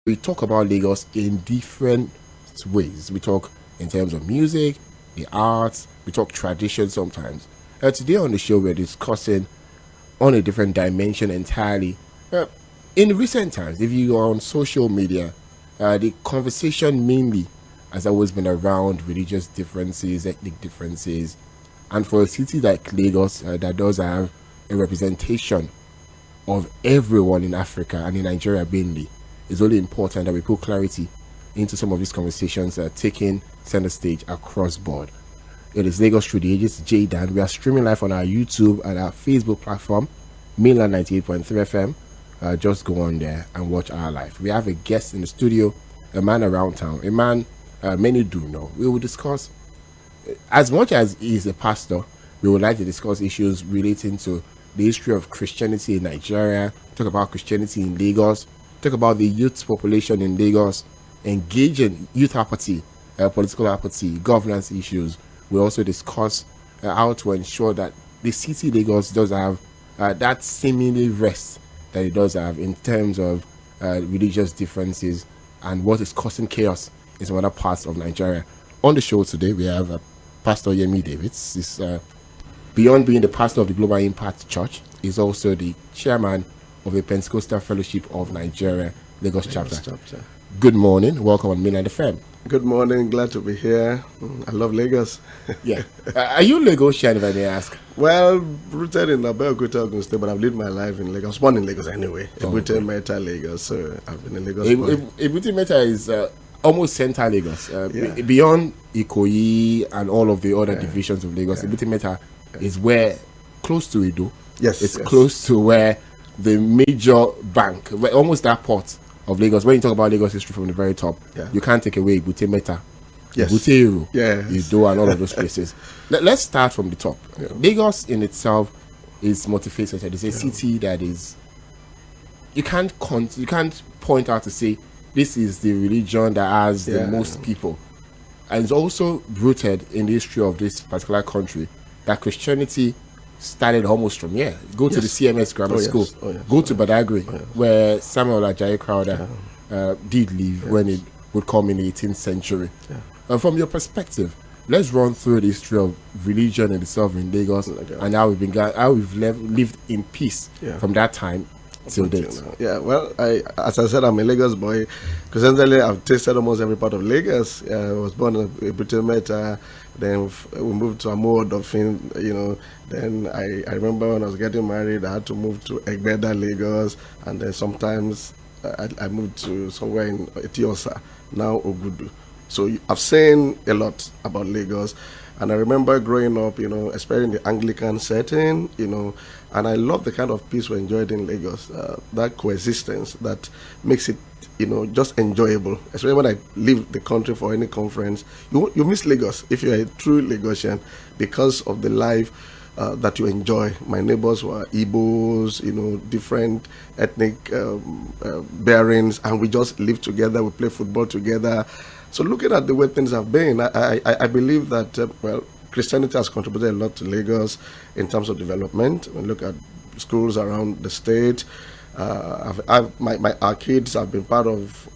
we talk about Lagos in different ways. We talk in terms of music, the arts, we talk tradition sometimes. Today on the show, we're discussing on a different dimension entirely. Uh, in recent times, if you are on social media, the conversation mainly has always been around religious differences, ethnic differences, and for a city like Lagos that does have a representation of everyone in Africa and in Nigeria mainly, it's only important that we put clarity into some of these conversations that are taking center stage across board. It is Lagos Through the Ages, Jaydan. We are streaming live on our YouTube and our Facebook platform, Mainland 98.3 FM. Just go on there and watch our live. We have a guest in the studio, a man around town, a man many do know. We will discuss, as much as he is a pastor, we would like to discuss issues relating to the history of Christianity in Nigeria, talk about Christianity in Lagos, talk about the youth population in Lagos, engage in youth apathy, political apathy, governance issues. We also discuss how to ensure that the city Lagos does have that seemingly rest that it does have in terms of religious differences and what is causing chaos in some other parts of Nigeria. On the show today, we have Pastor Yemi Davids. He's, beyond being the pastor of the Global Impact Church, he's also the chairman of the Pentecostal Fellowship of Nigeria, Lagos chapter. Good morning. Welcome on Mainland FM. Good morning. Glad to be here. I love Lagos. Yeah. Are you Lagosian, if I may ask? Well, rooted in Abeokuta, Ogun State, but I've lived my life in Lagos. I was born in Lagos anyway. Ebute Meta, Lagos. So I've been in Lagos. Ebute Meta is almost center Lagos. Beyond Ikoyi and all of the other divisions of Lagos, Ebute Meta is where, close to Edo. Yes. It's close to where the major bank, almost that port of Lagos. When you talk about Lagos history from the very top, you can't take away Ebute Meta, Ebute Eru, Edo, and all of those places. Let's start from the top. Lagos in itself is multifaceted. It's a city that is, you can't point out to say this is the religion that has the most people, and it's also rooted in the history of this particular country that Christianity started almost from here. Go to the CMS Grammar School. Go to Badagry, where Samuel Ajayi Crowder did live when it would come in the 18th century. From your perspective, let's run through the history of religion in itself in Lagos and how we've lived in peace from that time till date. Yeah, well, as I said, I'm a Lagos boy. Coincidentally, I've tasted almost every part of Lagos. I was born in Ebute Meta. Then we moved to Amo Odofin, Then I remember when I was getting married, I had to move to Egbeda, Lagos. And then sometimes I moved to somewhere in Etiosa, now Ogudu. So I've seen a lot about Lagos. And I remember growing up, especially in the Anglican setting, and I love the kind of peace we enjoyed in Lagos, that coexistence that makes it, just enjoyable. Especially when I leave the country for any conference, you miss Lagos if you're a true Lagosian because of the life that you enjoy. My neighbors were Igbos, different ethnic bearings, and we just live together, we play football together. So looking at the way things have been, I believe that, Christianity has contributed a lot to Lagos in terms of development. When you look at schools around the state, our kids have been part of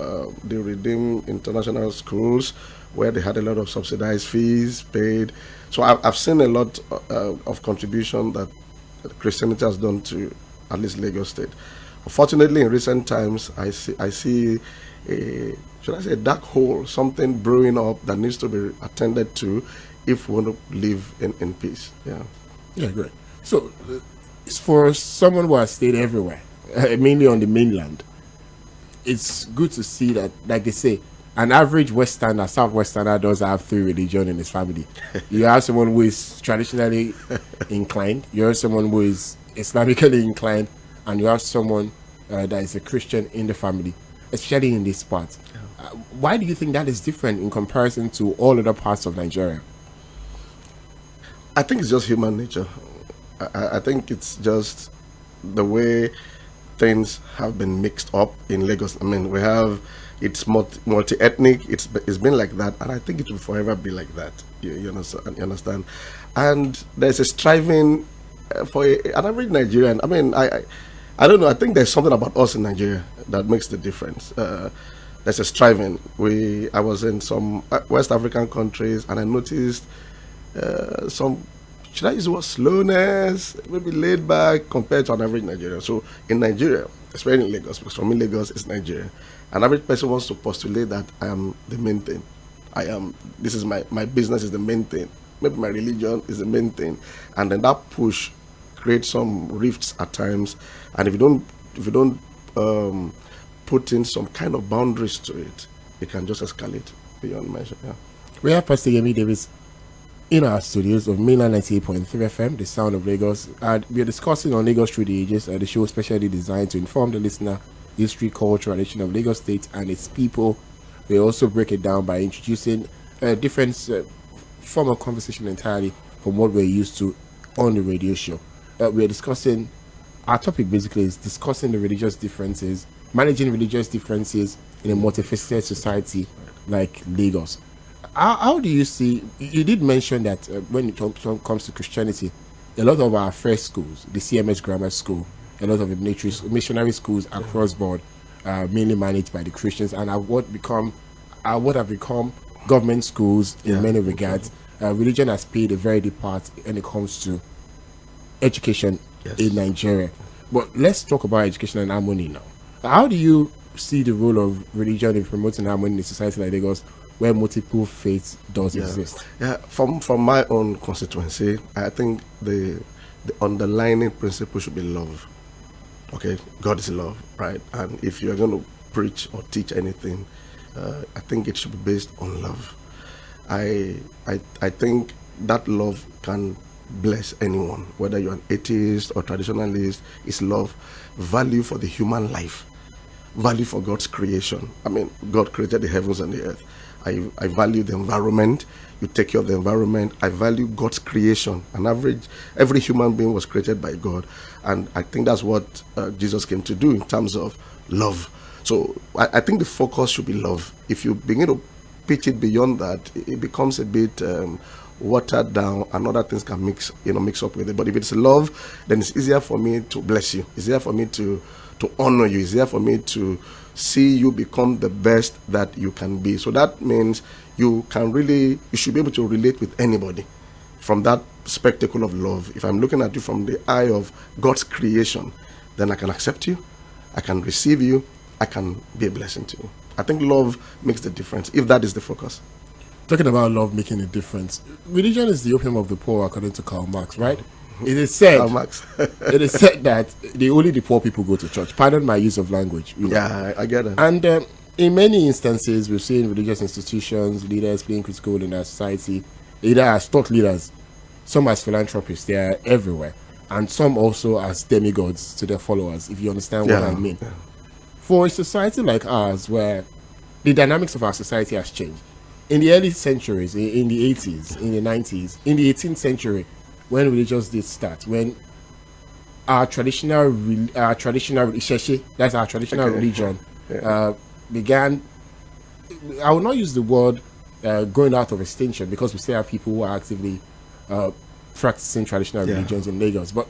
the Redeem International Schools, where they had a lot of subsidized fees paid. So I've seen a lot of contribution that Christianity has done to at least Lagos State. Unfortunately, in recent times, I see a dark hole, something brewing up that needs to be attended to if we want to live in peace. Yeah, great. So, it's for someone who has stayed everywhere, mainly on the mainland, it's good to see that, like they say, an average Westerner, Southwesterner does have three religions in his family. You have someone who is traditionally inclined, you have someone who is Islamically inclined, and you have someone that is a Christian in the family, especially in this part. Why do you think that is different in comparison to all other parts of Nigeria? I think it's just human nature. I think it's just the way things have been mixed up in Lagos. I mean, it's multi-ethnic. It's been like that, and I think it will forever be like that. You understand? And there's a striving for an average Nigerian. I mean, I don't know. I think there's something about us in Nigeria that makes the difference. there's a striving. I was in some West African countries, and I noticed some, should I use the word slowness, maybe laid back compared to an average Nigerian. So in Nigeria, especially in Lagos, because for me Lagos is Nigeria, an average person wants to postulate that I am the main thing. This is my business is the main thing. Maybe my religion is the main thing. And then that push creates some rifts at times. And if you don't put in some kind of boundaries to it, it can just escalate beyond measure. Yeah. We have Pastor Yemi Davids in our studios of Mainland 98.3 FM, the sound of Lagos. And we are discussing on Lagos through the ages, the show specially designed to inform the listener history, culture, tradition of Lagos State and its people. We also break it down by introducing a different form of conversation entirely from what we're used to on the radio show. We are discussing, our topic basically is discussing the religious differences, managing religious differences in a multifaceted society like Lagos. How do you see, you did mention that when it comes to Christianity, a lot of our first schools, the CMS Grammar School, a lot of the missionary schools across board, mainly managed by the Christians, and what have become government schools in many regards. Religion has played a very deep part when it comes to education in Nigeria. But let's talk about education and harmony now. How do you see the role of religion in promoting harmony in a society like Lagos, where multiple faiths does exist? Yeah, from my own constituency, I think the underlying principle should be love. Okay, God is love, right? And if you're going to preach or teach anything, I think it should be based on love. I think that love can bless anyone, whether you're an atheist or traditionalist. It's love, value for the human life, value for God's creation. I mean, God created the heavens and the earth. I value the environment. You take care of the environment. I value God's creation. Every human being was created by God, and I think that's what Jesus came to do in terms of love. So I think the focus should be love. If you begin to pitch it beyond that, it becomes a bit watered down, and other things can mix up with it. But if it's love, then it's easier for me to bless you. It's easier for me to honor you. It's easier for me to see you become the best that you can be. So that means you should be able to relate with anybody from that spectacle of love. If I'm looking at you from the eye of God's creation, then I can accept you, I can receive you, I can be a blessing to you. I think love makes the difference, if that is the focus. Talking about love making a difference, religion is the opium of the poor, according to Karl Marx, right? It is said it is said that only the poor people go to church. Pardon my use of language. Yeah, I get it. And in many instances, we've seen religious institutions, leaders playing critical role in our society, either as thought leaders, some as philanthropists. They are everywhere, and some also as demigods to their followers, if you understand what I mean. Yeah. For a society like ours, where the dynamics of our society has changed, in the early centuries, in the 80s, in the 90s, in the 18th century, when religions did start, when our traditional Isheshe, that's our traditional religion, began, I will not use the word going out of extinction, because we still have people who are actively practicing traditional religions in Lagos, but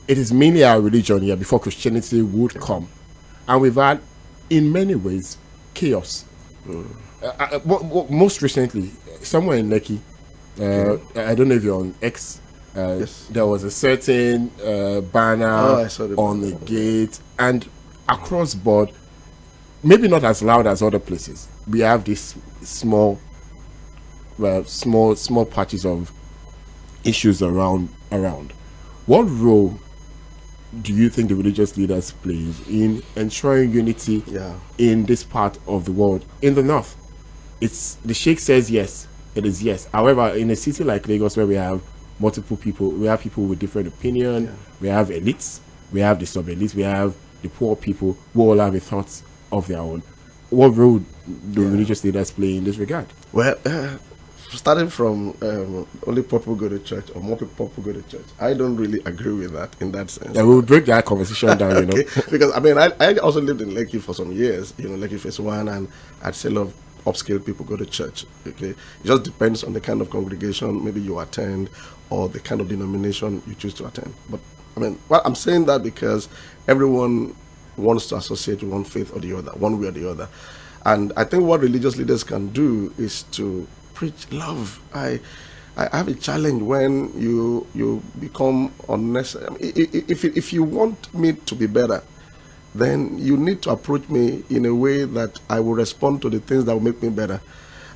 it is mainly our religion here before Christianity would come. And we've had, in many ways, chaos. Most recently, somewhere in Lekki, I don't know if you're on X, there was a certain banner on the gate, and across board, maybe not as loud as other places, we have these small patches of issues around. What role do you think the religious leaders play in ensuring unity in this part of the world? In the north, it's the Sheikh says yes, it is yes. However, in a city like Lagos, where we have multiple people, we have people with different opinion, we have elites, we have the sub-elites, we have the poor people who all have a thoughts of their own. What role do religious leaders play in this regard? Well, starting from only poor people go to church or more people go to church, I don't really agree with that in that sense. Yeah, we'll break that conversation down, you know. Because I mean, I also lived in Lekki for some years, Lekki Phase 1, and I'd say a lot of upscale people go to church. Okay, it just depends on the kind of congregation maybe you attend or the kind of denomination you choose to attend. But I mean, I'm saying that because everyone wants to associate with one faith or the other, one way or the other. And I think what religious leaders can do is to preach love. I have a challenge when you become unnecessary. I mean, if you want me to be better, then you need to approach me in a way that I will respond to the things that will make me better.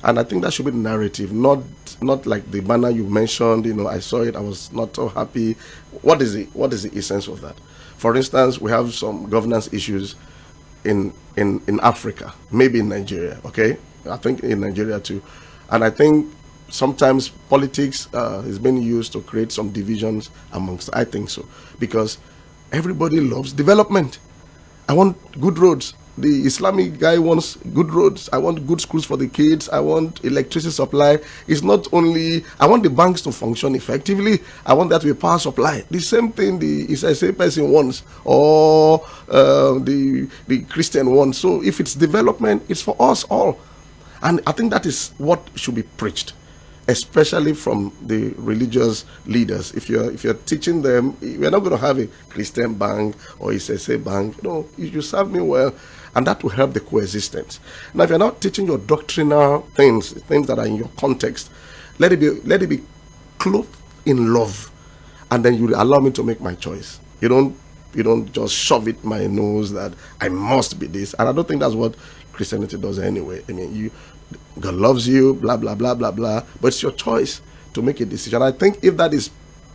And I think that should be the narrative, not like the banner you mentioned. I saw it, I was not so happy. What is the essence of that? For instance, we have some governance issues in Africa, maybe in Nigeria, okay? I think in Nigeria too. And I think sometimes politics is being used to create some divisions amongst. I think so, because everybody loves development. I want good roads. The Islamic guy wants good roads. I want good schools for the kids. I want electricity supply. It's not only, I want the banks to function effectively. I want that to be power supply. The same thing the Israeli person wants, or the Christian wants. So if it's development, it's for us all. And I think that is what should be preached, especially from the religious leaders. If you're teaching them, we're not going to have a Christian bank or a Israeli bank. No, you serve me well, and that will help the coexistence. Now, if you're not teaching your doctrinal things that are in your context, let it be clothed in love, and then you allow me to make my choice. You don't just shove it in my nose that I must be this, and I don't think that's what Christianity does anyway. I mean, God loves you, blah blah blah blah blah, but it's your choice to make a decision. I think if that is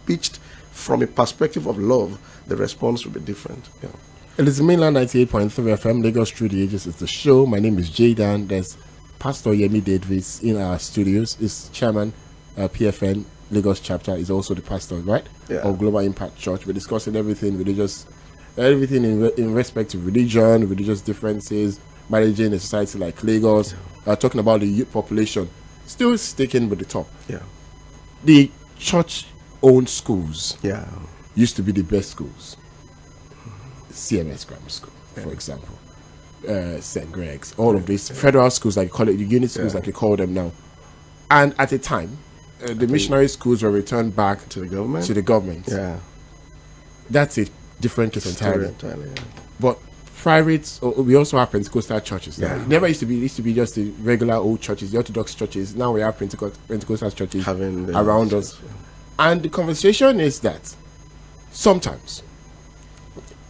pitched from a perspective of love, the response will be different. Yeah. It is Mainland 98.3 FM, Lagos Through the Ages. It's the show. My name is Jaydan. There's Pastor Yemi Davids in our studios. Is chairman, PFN Lagos chapter. Is also the pastor, right? Yeah. Of Global Impact Church. We're discussing everything in respect to religion, religious differences, managing a society like Lagos. Talking about the youth population, still sticking with the top. Yeah. The church-owned schools used to be the best schools. CMS Grammar School, for example, St. Greg's, all of these federal schools, like you call it, the unit schools, like you call them now. And at the time, the missionary schools were returned back to the government. Yeah. That's a different case entirely. Yeah. But private, we also have Pentecostal churches now. Yeah. It never used to be. It used to be just the regular old churches, the Orthodox churches. Now we have Pentecostal churches around us. And the conversation is that sometimes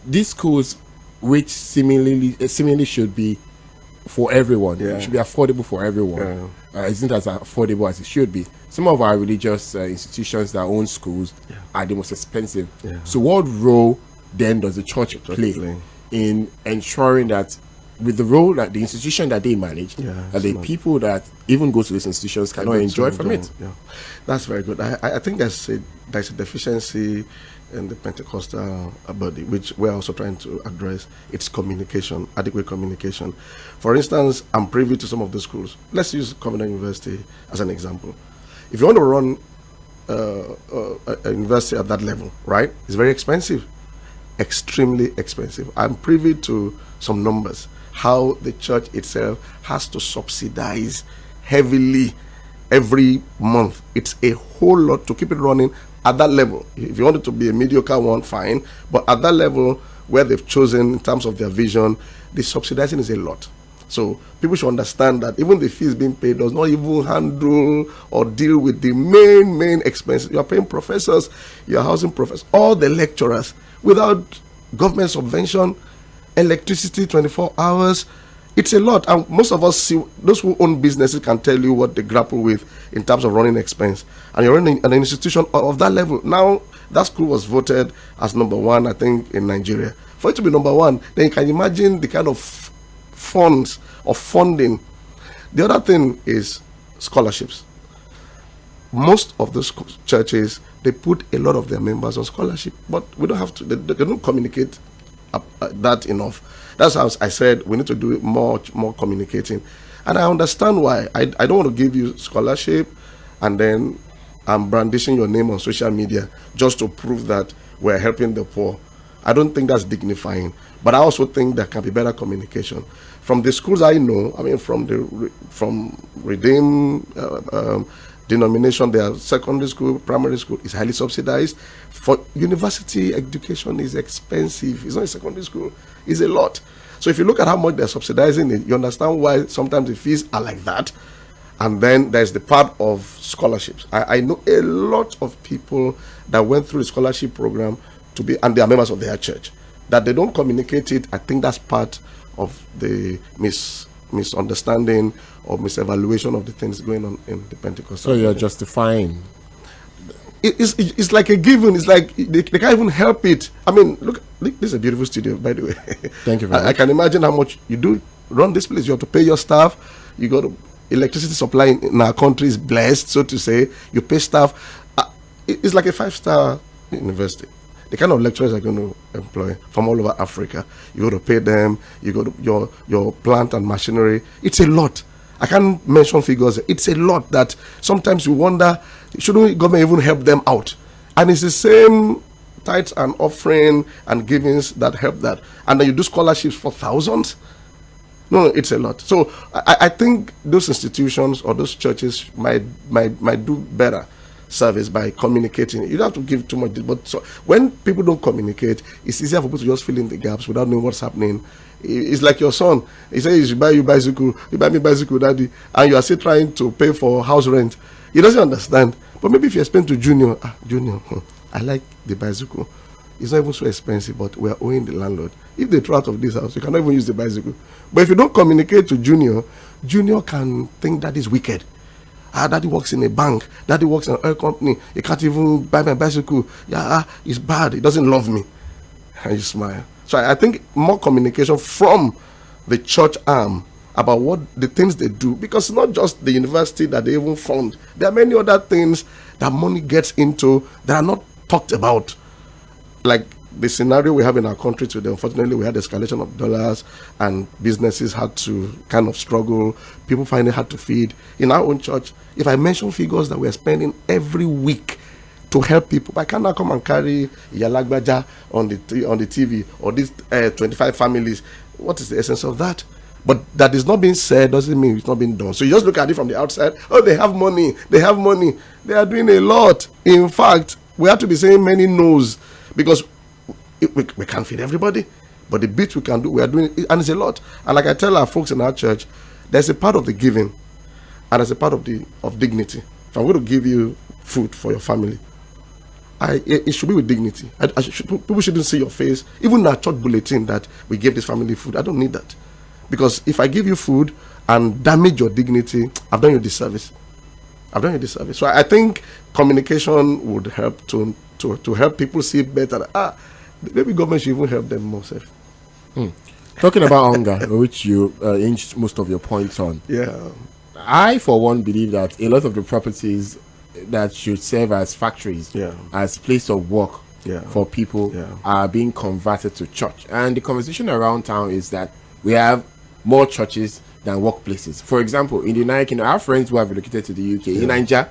these schools, which seemingly should be for everyone, should be affordable for everyone, isn't as affordable as it should be. Some of our religious institutions that own schools are the most expensive. Yeah. So what role then does the church play in ensuring that, with the role that the institution that they manage, that the people that even go to these institutions cannot enjoy from it? Yeah. That's very good. I think there's a deficiency in the Pentecostal body, which we're also trying to address. It's communication, adequate communication. For instance, I'm privy to some of the schools. Let's use Covenant University as an example. If you want to run a university at that level, right, it's very expensive. Extremely expensive. I'm privy to some numbers, how the church itself has to subsidize heavily every month. It's a whole lot to keep it running at that level. If you want it to be a mediocre one, fine, but at that level where they've chosen in terms of their vision, the subsidizing is a lot. So people should understand that even the fees being paid does not even handle or deal with the main expenses. You're paying professors, you're housing professors, all the lecturers, without government subvention, electricity 24 hours. It's a lot. And most of us see, those who own businesses can tell you what they grapple with in terms of running expense. And you're running an institution of that level. Now, that school was voted as number one, I think, in Nigeria. For it to be number one, then you can imagine the kind of funds or funding. The other thing is scholarships. Most of those churches, they put a lot of their members on scholarship, but we don't have to, they don't communicate that enough. That's how I said we need to do more communicating. And I understand why. I don't want to give you scholarship and then I'm brandishing your name on social media just to prove that we're helping the poor. I don't think that's dignifying. But I also think there can be better communication. From the schools I know, I mean, from Redeem denomination, their secondary school, primary school is highly subsidized. For university education is expensive. It's not a secondary school. It's a lot. So if you look at how much they're subsidizing it, you understand why sometimes the fees are like that. And then there's the part of scholarships. I know a lot of people that went through the scholarship program and they are members of their church. That they don't communicate it, I think that's part of the misunderstanding or misevaluation of the things going on in the Pentecostal. So you're justifying. It's like a given. It's like they can't even help it. I mean, look, this is a beautiful studio, by the way. Thank you very much. I can imagine how much you do run this place. You have to pay your staff. You got to, electricity supply in our country is blessed, so to say. You pay staff. It's like a 5-star university. The kind of lecturers are going to employ from all over Africa. You got to pay them. You got to, your plant and machinery. It's a lot. I can't mention figures. It's a lot that sometimes you wonder, shouldn't government even help them out? And it's the same tithes and offering and givings that help that. And then you do scholarships for thousands. No, it's a lot. So I think those institutions or those churches might do better service by communicating. You don't have to give too much, but so when people don't communicate, it's easier for people to just fill in the gaps without knowing what's happening. It's like your son. He says he should buy you bicycle. You buy me bicycle, daddy, and you are still trying to pay for house rent. He doesn't understand. But maybe if you explain to Junior, I like the bicycle. It's not even so expensive, but we are owing the landlord. If they throw out of this house, you cannot even use the bicycle. But if you don't communicate to Junior, Junior can think that is wicked. Daddy works in a bank. Daddy works in an oil company. He can't even buy my bicycle. It's bad. He doesn't love me. And you smile. So I think more communication from the church arm about what the things they do, because it's not just the university that they even fund. There are many other things that money gets into that are not talked about. Like the scenario we have in our country today, unfortunately, we had escalation of dollars and businesses had to kind of struggle. People find it hard to feed. In our own church, if I mention figures that we are spending every week to help people, I cannot come and carry Yalagbaja on the TV or these 25 families. What is the essence of that? But that is not being said doesn't mean it's not being done. So you just look at it from the outside. Oh, they have money. They have money. They are doing a lot. In fact, we have to be saying many no's because we can't feed everybody. But the bit we can do, we are doing it, and it's a lot. And like I tell our folks in our church, there's a part of the giving and there's a part of dignity. If I'm going to give you food for your family, it should be with dignity. People shouldn't see your face, even in our church bulletin, that we gave this family food. I don't need that. Because if I give you food and damage your dignity, I've done you a disservice. So I think communication would help to help people see better. Maybe government should even help them more safe. Talking about hunger, which you hinged most of your points on. Yeah. I, for one, believe that a lot of the properties that should serve as factories, as place of work for people, are being converted to church. And the conversation around town is that we have more churches than workplaces. For example, in the United Kingdom, our friends who have relocated to the UK, in Nigeria,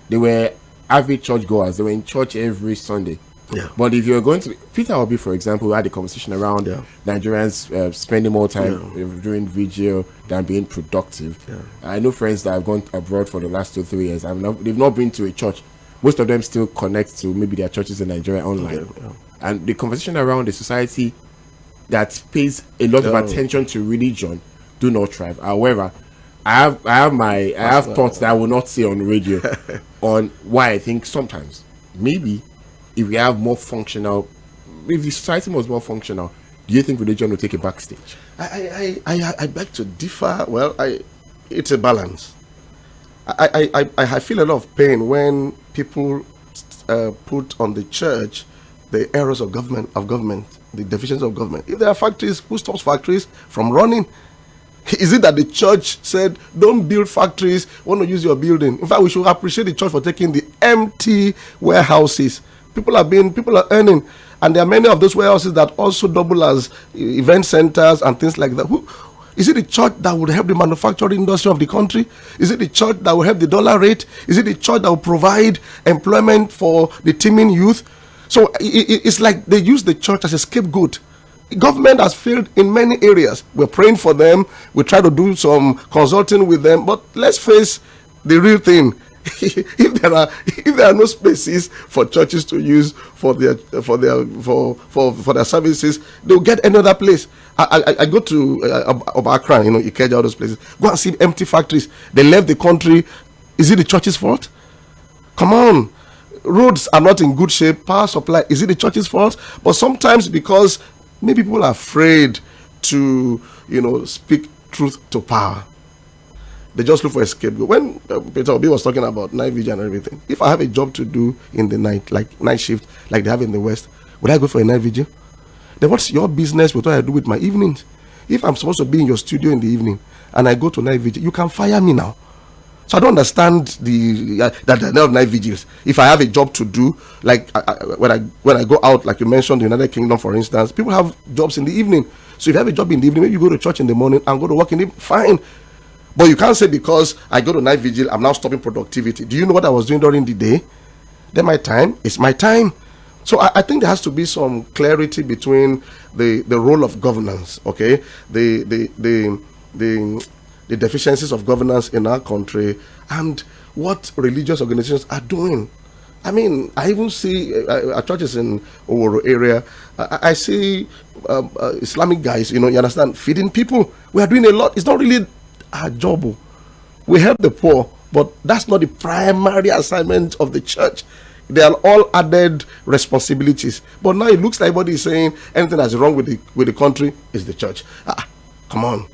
they were avid church goers. They were in church every Sunday. Yeah. But if you're going to Peter Obi, for example, we had a conversation around Nigerians spending more time during vigil than being productive. I know friends that have gone abroad for the last 2-3 years. They've not been to a church. Most of them still connect to maybe their churches in Nigeria online. And the conversation around the society that pays a lot of attention to religion do not thrive. However, I have thoughts that I will not say on radio on why I think sometimes maybe if we have more functional, if the society was more functional, do you think religion will take a backstage? I beg to differ. Well, it's a balance. I feel a lot of pain when people put on the church the errors of government, the deficiencies of government. If there are factories, who stops factories from running? Is it that the church said, don't build factories, want to use your building? In fact, we should appreciate the church for taking the empty warehouses. People are earning, and there are many of those warehouses that also double as event centers and things like that. Is it the church that would help the manufacturing industry of the country? Is it the church that will help the dollar rate? Is it the church that will provide employment for the teeming youth? So it's like they use the church as a scapegoat. Government has failed in many areas. We're praying for them. We try to do some consulting with them. But let's face the real thing. if there are no spaces for churches to use for their services, they'll get another place. I go to Accra, Ikeja, all those places. Go and see empty factories. They left the country. Is it the church's fault? Come on. Roads are not in good shape. Power supply, is it the church's fault? But sometimes, because maybe people are afraid to speak truth to power, they just look for a scapegoat. When Peter Obi was talking about night vigil and everything, if I have a job to do in the night, like night shift, like they have in the West, would I go for a night vigil? Then what's your business with what I do with my evenings? If I'm supposed to be in your studio in the evening and I go to night vigil, you can fire me now. So I don't understand that there are night vigils. If I have a job to do, like when I go out, like you mentioned, the United Kingdom, for instance, people have jobs in the evening. So if you have a job in the evening, maybe you go to church in the morning and go to work in the evening, fine. But you can't say because I go to night vigil, I'm now stopping productivity. Do you know what I was doing during the day? Then my time is my time. So I think there has to be some clarity between the role of governance, okay, the deficiencies of governance in our country and what religious organizations are doing. I mean, I even see churches in Oworo area. I see Islamic guys, you understand, feeding people. We are doing a lot. It's not really our job. We help the poor, but that's not the primary assignment of the church. They are all added responsibilities. But now it looks like everybody is saying anything that's wrong with the country is the church. Come on.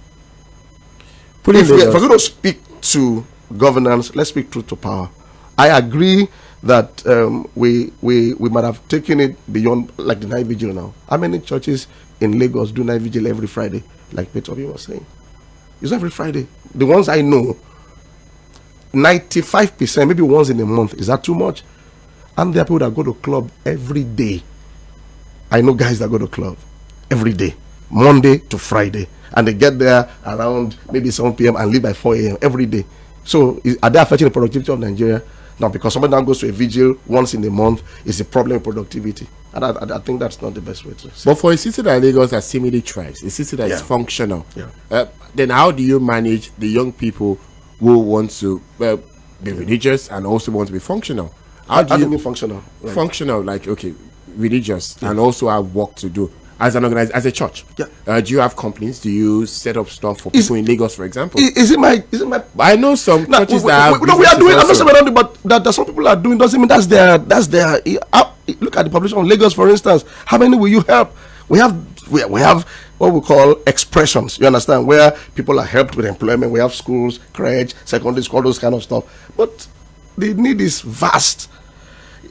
If we're going to speak to governance, let's speak truth to power. I agree that we might have taken it beyond, like the night vigil now. How many churches in Lagos do night vigil every Friday, like Peter was saying? It's every Friday. The ones I know, 95%, maybe once in a month. Is that too much? And there are people that go to club every day. I know guys that go to club every day, Monday to Friday. And they get there around maybe 7 p.m. and leave by 4 a.m. every day. So are they affecting the productivity of Nigeria? Now, because somebody now goes to a vigil once in a month, is a problem with productivity. And I think that's not the best way to say. But for a city that Lagos that seemingly thrives, a city that is functional, then how do you manage the young people who want to be religious and also want to be functional? How do you mean functional? Functional, like, okay, religious and also have work to do. As an organization, as a church, do you have companies? Do you set up stuff for people in Lagos, for example? Is it my? I know some churches that have. We are doing. I'm not saying we're not doing, but that some people are doing doesn't mean that's their. Look at the population of Lagos, for instance. How many will you help? We have what we call expressions. You understand, where people are helped with employment. We have schools, crèche, secondary school, those kind of stuff. But the need is vast.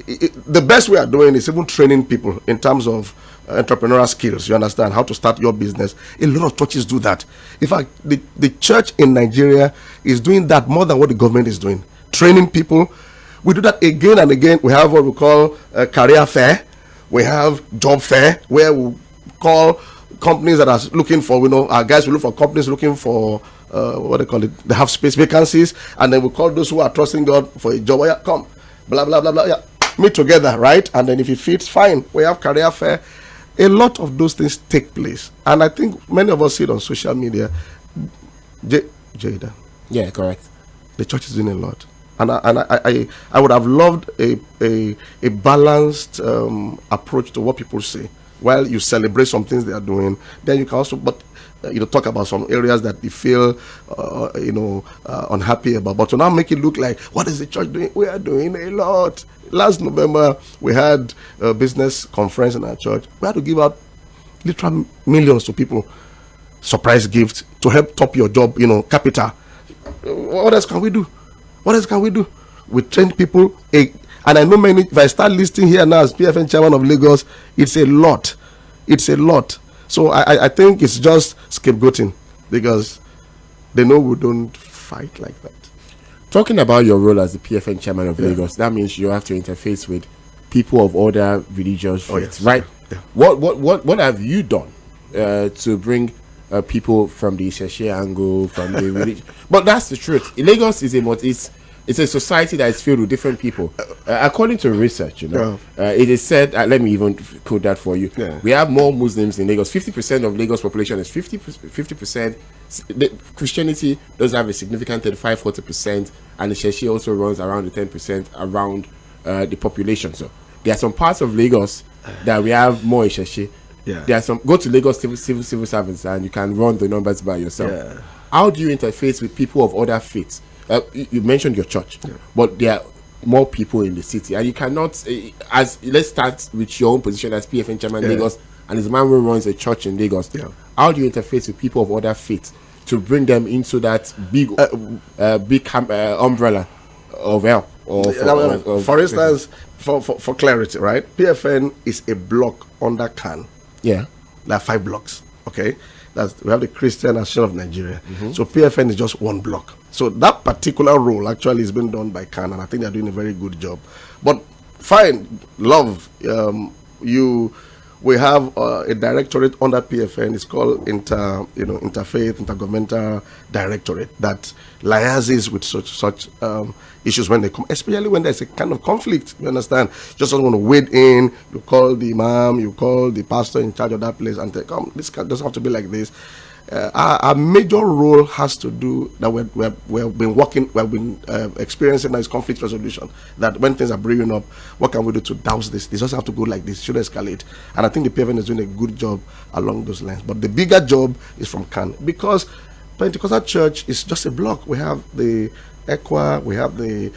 The best we are doing is even training people in terms of entrepreneurial skills. You understand how to start your business. A lot of churches do that. In fact, the church in Nigeria is doing that more than what the government is doing, training people. We do that again and again. We have what we call a career fair. We have job fair, where we call companies that are looking for, our guys will look for companies looking for what they call it, they have space vacancies, and then we call those who are trusting God for a job. Come, blah blah blah blah, meet together, right? And then if it fits, fine. We have career fair. A lot of those things take place, and I think many of us see it on social media. Jaydan. Yeah, correct. The church is doing a lot, and I would have loved a balanced approach to what people say. While you celebrate some things they are doing, then you can also, talk about some areas that you feel, unhappy about. But to now make it look like, what is the church doing? We are doing a lot. Last November, we had a business conference in our church. We had to give out literal millions to people, surprise gifts to help top your job, capital. What else can we do? We train people, and I know many. If I start listing here now as PFN chairman of Lagos, it's a lot. So I think it's just scapegoating, because they know we don't fight like that. Talking about your role as the PFN chairman of Lagos, that means you have to interface with people of other religious faiths, right? Yeah. What have you done to bring people from the Isheshe angle, from the religion? But that's the truth. Lagos is It's a society that is filled with different people. According to research, it is said. Let me even quote that for you. Yeah. We have more Muslims in Lagos. 50% of Lagos population is 50%. Christianity does have a significant 35-40%, and the Sheshi also runs around the 10% around the population. So there are some parts of Lagos that we have more Sheshi. Yeah. There are some. Go to Lagos civil servants, and you can run the numbers by yourself. Yeah. How do you interface with people of other faiths? You mentioned your church, but there are more people in the city, and you cannot. Let's start with your own position as PFN chairman Lagos, and as a man who runs a church in Lagos. Yeah. How do you interface with people of other faiths to bring them into that big umbrella of help? For instance, for clarity, right? PFN is a block under CAN. Yeah. There are 5 blocks. Okay. We have the Christian Association of Nigeria. So PFN is just one block. So that particular role actually is being done by CAN, and I think they're doing a very good job. But fine, love. We have a directorate under PFN. It's called Interfaith, Intergovernmental Directorate that liaises with such issues when they come, especially when there's a kind of conflict. You understand? Just don't want to wade in. You call the imam, you call the pastor in charge of that place, and say, "Come, this doesn't have to be like this." Our major role has to do that we've been experiencing is conflict resolution. That when things are brewing up, what can we do to douse this? This doesn't have to go like this. It should escalate. And I think the PFN is doing a good job along those lines. But the bigger job is from CAN, because Pentecostal Church is just a block. We have the Equa, we have the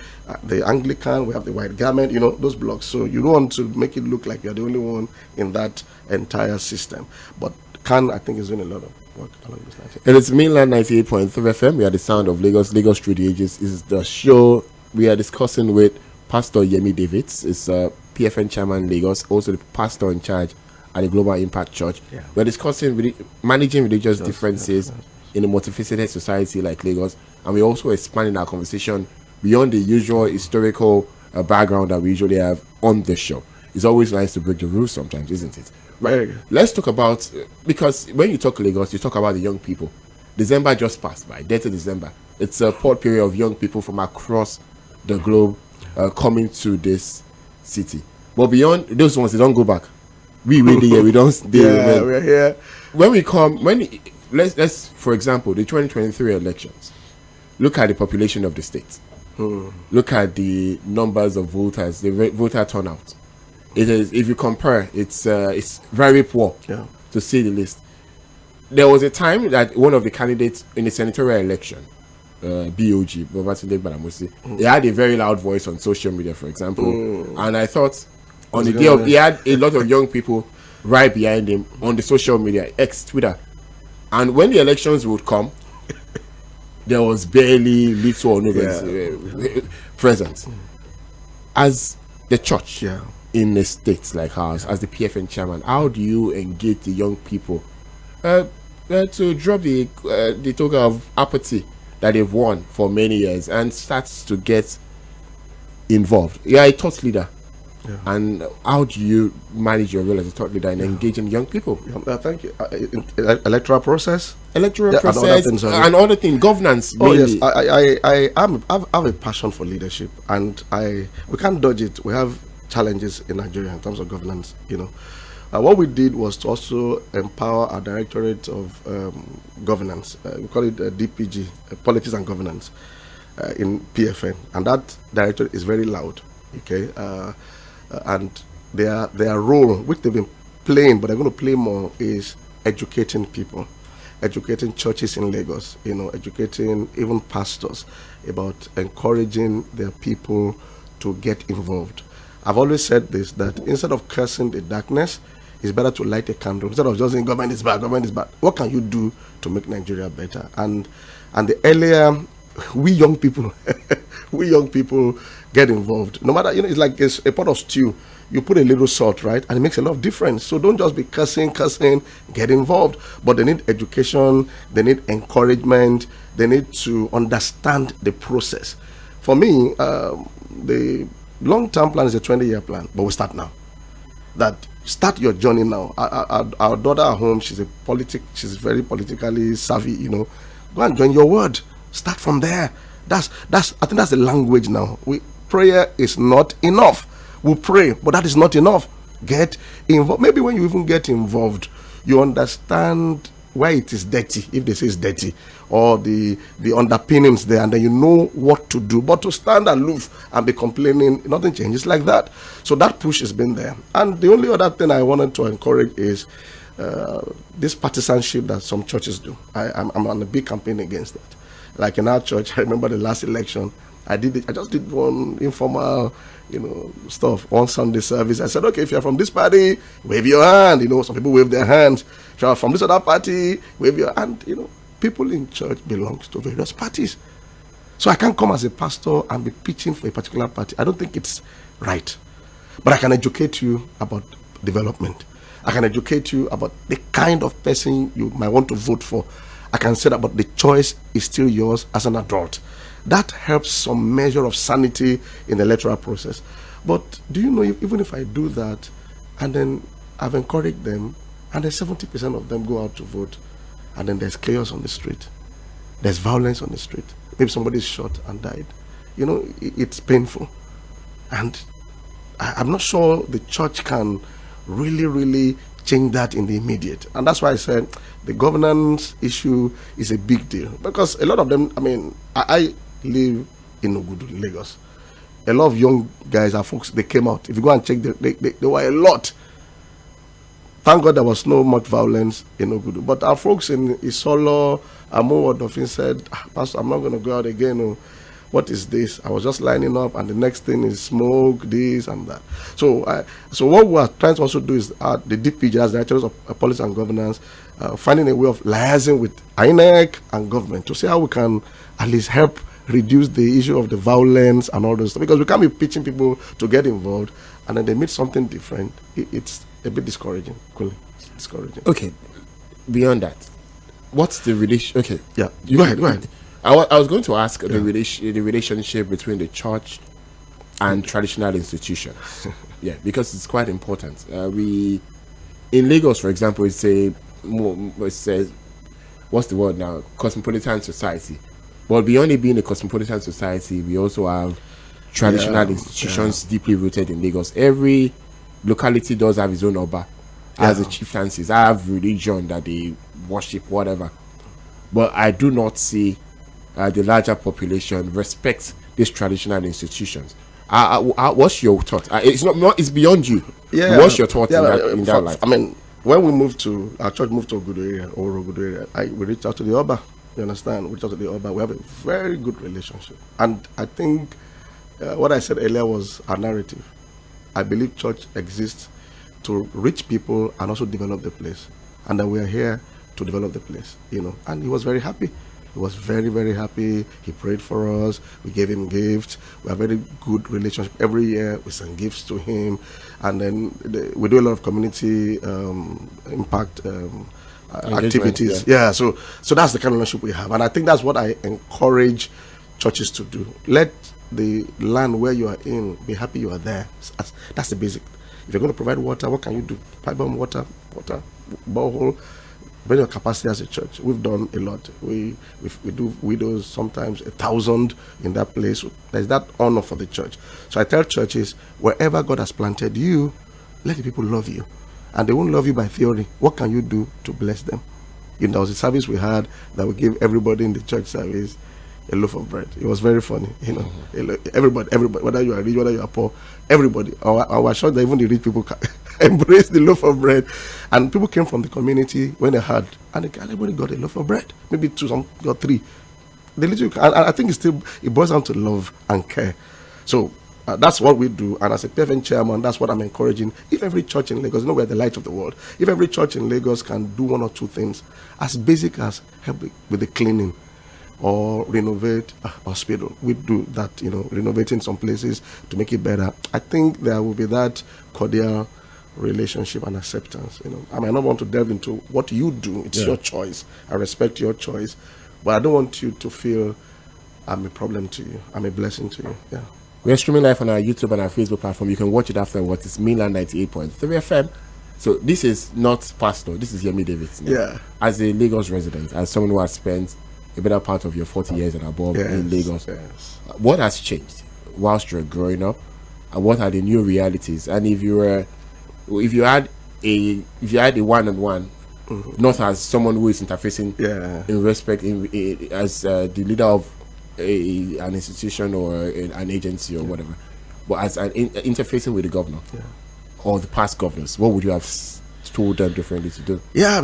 Anglican, we have the White Garment, those blocks. So you don't want to make it look like you're the only one in that entire system. But CAN, I think, is doing a lot of work along this line. And it's Mainland 98.3 FM. We are the sound of Lagos. Lagos through the ages is the show we are discussing with Pastor Yemi Davids. It's PFN chairman Lagos, also the pastor in charge at the Global Impact Church. Yeah. We're discussing managing religious differences in a multifaceted society like Lagos, and we're also expanding our conversation beyond the usual historical background that we usually have on the show. It's always nice to break the rules sometimes, isn't it? Right. Let's talk about, because when you talk Lagos, you talk about the young people. December just passed by, 30th December. It's a port period of young people from across the globe coming to this city. But beyond those ones, they don't go back. We here, we don't stay. Yeah, we're here. When we come, let's for example, the 2023 elections. Look at the population of the state. Look at the numbers of voters, the voter turnout. It is, if you compare, it's very poor, to say the least. There was a time that one of the candidates in the senatorial election, BOG, he had a very loud voice on social media, for example, and I thought on the day of, he had a lot of young people right behind him on the social media, Twitter, and when the elections would come, there was barely little or no presence. As the church, in the states like ours, as the PFN chairman, how do you engage the young people to drop the token of apathy that they've won for many years and start to get involved? You're a thought leader, and how do you manage your role as a thought leader in engaging young people? Thank you. Electoral process, and other things, governance. Oh mainly. Yes, I have a passion for leadership, and we can't dodge it. We have challenges in Nigeria in terms of governance. What we did was to also empower our directorate of governance. We call it DPG, politics and governance, in PFN, and that directorate is very loud. Okay, and their role, which they've been playing, but they're going to play more, is educating people, educating churches in Lagos. Educating even pastors about encouraging their people to get involved. I've always said this, that instead of cursing the darkness, it's better to light a candle. Instead of just saying government is bad, what can you do to make Nigeria better? And the earlier we young people get involved, no matter, it's like a pot of stew. You put a little salt, right, and it makes a lot of difference. So don't just be cursing, get involved. But they need education, they need encouragement, they need to understand the process. For me, the long-term plan is a 20-year plan, but we start now. Start your journey now. Our daughter at home, she's very politically savvy. Go and join your ward. Start from there. I think that's the language now. Prayer is not enough. We pray, but that is not enough. Get involved. Maybe when you even get involved, you understand why it is dirty, if they say it's dirty, or the underpinnings there, and then you know what to do. But to stand aloof and be complaining, nothing changes like that. So that push has been there. And the only other thing I wanted to encourage is this partisanship that some churches do. I'm on a big campaign against that. Like in our church, I remember the last election, I just did one informal, stuff, one Sunday service. I said, okay, if you're from this party, wave your hand. Some people wave their hands. If you're from this other party, wave your hand. People in church belong to various parties. So I can't come as a pastor and be pitching for a particular party. I don't think it's right. But I can educate you about development. I can educate you about the kind of person you might want to vote for. I can say that, but the choice is still yours as an adult. That helps some measure of sanity in the electoral process. But do you know, even if I do that, and then I've encouraged them, and then 70% of them go out to vote, and then there's chaos on the street, there's violence on the street, maybe somebody's shot and died, it's painful. And I'm not sure the church can really change that in the immediate. And that's why I said the governance issue is a big deal, because a lot of them, I live in Ogudu, Lagos. A lot of young guys and folks, they came out. If you go and check, there were a lot. Thank God there was no much violence in Ogudu. But our folks in Isolo, Amo Odofin said, Pastor, I'm not going to go out again. Oh, what is this? I was just lining up, and the next thing is smoke, this and that. So what we are trying to also do is the DPG, as the Directors of Policy and Governance, finding a way of liaising with INEC and government to see how we can at least help reduce the issue of the violence and all those stuff. Because we can't be pitching people to get involved, and then they meet something different. It's a bit discouraging. Cool. Discouraging. Okay. Beyond that, what's the relation? Okay. Yeah. Go ahead. I was going to ask the relationship between the church and traditional institutions. Yeah, because it's quite important. We in Lagos, for example, it's a what's the word now? Cosmopolitan society. But beyond it being a cosmopolitan society, we also have traditional institutions deeply rooted in Lagos. Every locality does have its own Oba, has a chieftaincies, have religion that they worship, whatever. But I do not see the larger population respect these traditional institutions. What's your thought? It's beyond you. Yeah. What's your thought in that light? When we moved to our church, moved to Ogudu area, we reached out to the Oba. You understand? We reached out to the Oba. We have a very good relationship, and I think what I said earlier was our narrative. I believe church exists to reach people and also develop the place, and that we are here to develop the place. And he was very happy. He was very, very happy. He prayed for us. We gave him gifts. We have a very good relationship. Every year we send gifts to him. And then we do a lot of community impact activities. Yeah, so that's the kind of relationship we have. And I think that's what I encourage churches to do. Let the land where you are in be happy you are there. That's the basic. If you're going to provide water, what can you do? Pipe bomb water, borehole. Bring your capacity as a church. We've done a lot. We do widows sometimes 1,000 in that place. There's that honor for the church. So I tell churches, wherever God has planted you, let the people love you, and they won't love you by theory. What can you do to bless them? There was a service we had that we gave everybody in the church service a loaf of bread. It was very funny. Everybody, whether you are rich, whether you are poor, everybody. I was sure that even the rich people embraced the loaf of bread, and people came from the community when they heard, and everybody got a loaf of bread, maybe two, some got three. I think it boils down to love and care. So that's what we do, and as a PFN chairman, that's what I'm encouraging. If every church in Lagos, we're the light of the world. If every church in Lagos can do one or two things as basic as help with the cleaning, or renovate a hospital. We do that, renovating some places to make it better. I think there will be that cordial relationship and acceptance. I might not want to delve into what you do. It's your choice. I respect your choice, but I don't want you to feel I'm a problem to you. I'm a blessing to you. Yeah. We're streaming live on our YouTube and our Facebook platform. You can watch it afterwards. It's Mainland 98.3 FM. So this is not pastor. This is Yemi Davids. Yeah. As a Lagos resident, as someone who has spent a better part of your 40 years and above in Lagos. Yes. What has changed whilst you're growing up, and what are the new realities? And if you had a one-on-one, not as someone who is interfacing in respect as the leader of an institution or an agency or whatever, but as an interfacing with the governor or the past governors, what would you have told them differently to do? Yeah,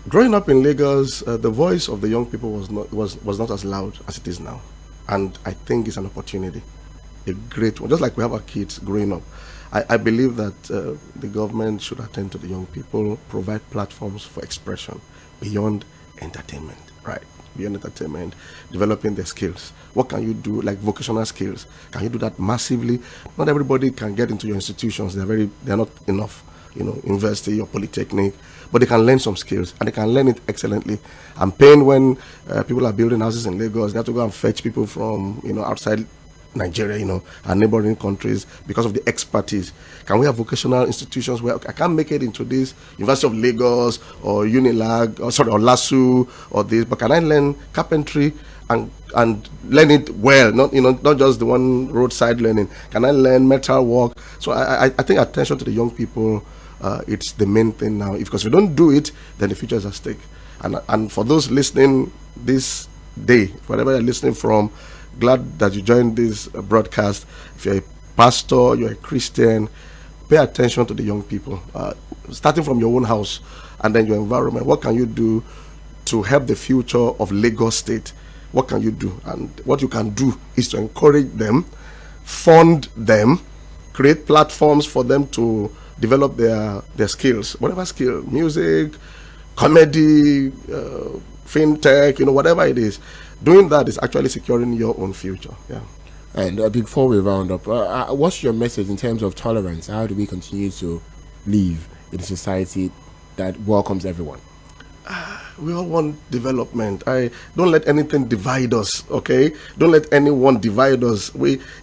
growing up in Lagos, the voice of the young people was not as loud as it is now, and I think it's an opportunity, a great one. Just like we have our kids growing up, I believe that the government should attend to the young people, provide platforms for expression beyond entertainment, right? Beyond entertainment, developing their skills. What can you do, like vocational skills? Can you do that massively? Not everybody can get into your institutions. They're not enough, university or polytechnic, but they can learn some skills, and they can learn it excellently. I'm paying when people are building houses in Lagos. They have to go and fetch people from outside Nigeria, and neighboring countries because of the expertise. Can we have vocational institutions where I can't make it into this University of Lagos or Unilag or LASU or this, but can I learn carpentry and learn it well, not just the one roadside learning? Can I learn metal work? So I think attention to the young people, it's the main thing now. Because if we don't do it, then the future is at stake. And for those listening this day, wherever you're listening from, glad that you joined this broadcast. If you're a pastor, you're a Christian, pay attention to the young people, starting from your own house and then your environment. What can you do to help the future of Lagos State? What can you do? And what you can do is to encourage them, fund them, create platforms for them to develop their skills, whatever skill, music, comedy, fintech, whatever it is. Doing that is actually securing your own future. Yeah. And before we round up, what's your message in terms of tolerance? How do we continue to live in a society that welcomes everyone? We all want development. Don't let anything divide us, okay? Don't let anyone divide us.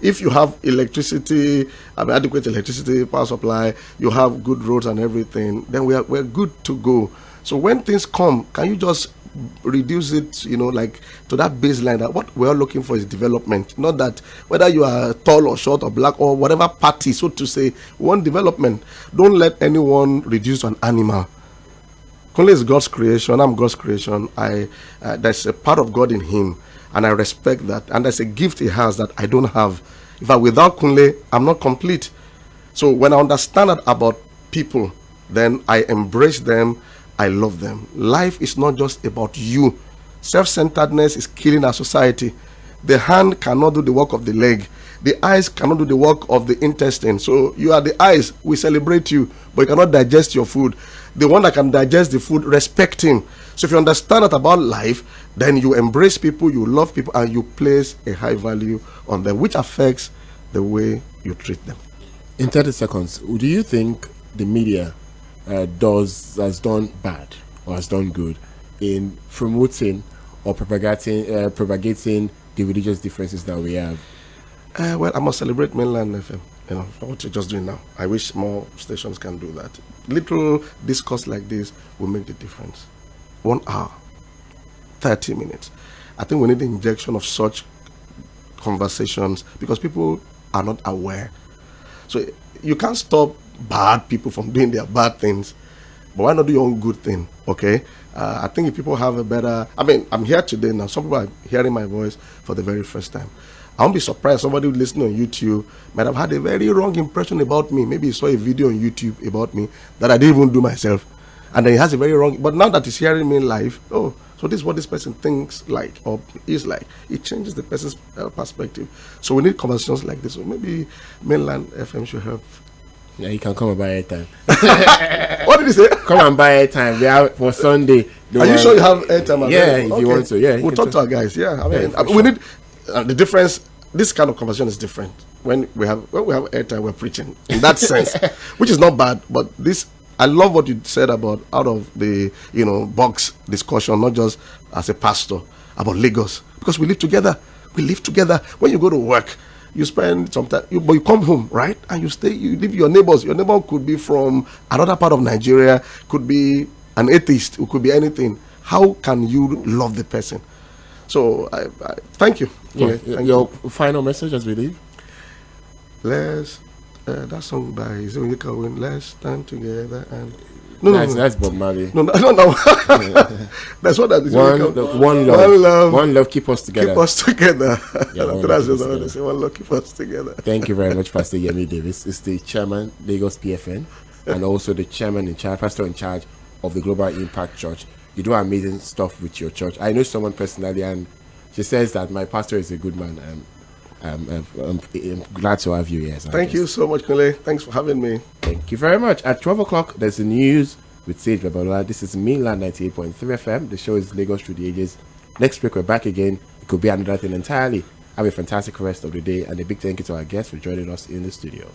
If you have electricity, adequate electricity, power supply, you have good roads and everything, then we're good to go. So when things come, can you just reduce it, like to that baseline that what we're looking for is development, not that whether you are tall or short or black or whatever party, so to say, we want development. Don't let anyone reduce an animal. Kunle is God's creation. I'm God's creation. There's a part of God in him, and I respect that. And there's a gift he has that I don't have. In fact, without Kunle, I'm not complete. So when I understand that about people, then I embrace them. I love them. Life is not just about you. Self-centeredness is killing our society. The hand cannot do the work of the leg. The eyes cannot do the work of the intestine. So you are the eyes. We celebrate you, but you cannot digest your food. The one that can digest the food, respect him. So if you understand that about life, then you embrace people, you love people, and you place a high value on them, which affects the way you treat them. In 30 seconds, do you think the media has done bad or has done good in promoting or propagating the religious differences that we have? Well, I must celebrate Mainland FM, for what you're just doing now. I wish more stations can do that. Little discourse like this will make the difference. 1 hour, 30 minutes. I think we need the injection of such conversations because people are not aware. So you can't stop bad people from doing their bad things, but why not do your own good thing? Okay. I think if people have a better, I'm here today now. Some people are hearing my voice for the very first time. I won't be surprised somebody listening on YouTube might have had a very wrong impression about me. Maybe he saw a video on YouTube about me that I didn't even do myself, and then he has a very wrong. But now that he's hearing me live, so this is what this person thinks like or is like. It changes the person's perspective. So we need conversations like this. So maybe Mainland FM should help. Yeah, you can come and buy airtime. What did he say? Come and buy airtime. We have for Sunday. Are you sure you have airtime? Yeah, if you want to. Yeah, we'll talk to our guys. Yeah, we need the difference. This kind of conversation is different. When we have airtime, we're preaching in that sense, which is not bad. But this, I love what you said about out of the box discussion, not just as a pastor about Lagos, because we live together. We live together. When you go to work, you spend some time, but you come home, right? And you stay, you live with your neighbors. Your neighbor could be from another part of Nigeria, could be an atheist, it could be anything. How can you love the person? So I thank you. Yeah. Thank Your final message as we leave? That song by Zonika Win, Let's Stand Together and That's Bob Marley. No. That's what that is. One love, keep us together. Keep us together. Yeah, That's just what they say. One love, keep us together. Thank you very much, Pastor Yemi Davids. It's the chairman, Lagos PFN, and also the chairman in charge, pastor in charge of the Global Impact Church. You do amazing stuff with your church. I know someone personally, and she says that my pastor is a good man. I'm glad to have you here. Thank you so much, Kule. Thanks for having me. Thank you very much. At 12 o'clock, there's the news with Sage Babalola. This is Mainland 98.3 FM. The show is Lagos Through the Ages. Next week, we're back again. It could be another thing entirely. Have a fantastic rest of the day, and a big thank you to our guests for joining us in the studio.